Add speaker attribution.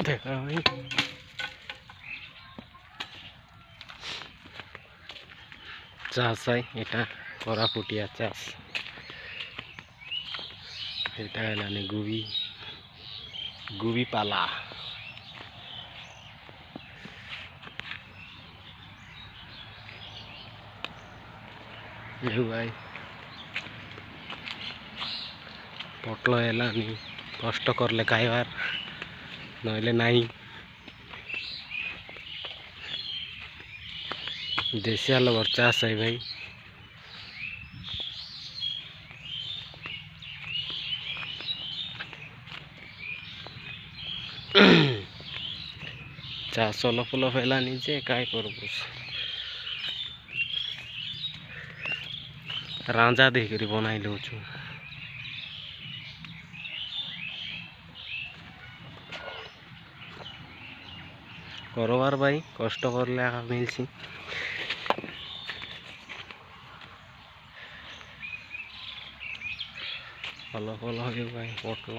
Speaker 1: देखा भाई चाष है এটা कोरापुटिया चाष এটা এলানে গুবি গুবি পালা भाई पटल एलानी कष्ट करले खाइबार नहले नहीं देशी आलू चाष है भाई चाष अलप अलप हेलानी जे काय करबो रांजा देखिरी बनाई लौ छु करबार भाई कष्ट करले मिलसी अलग अलग भाई पटल।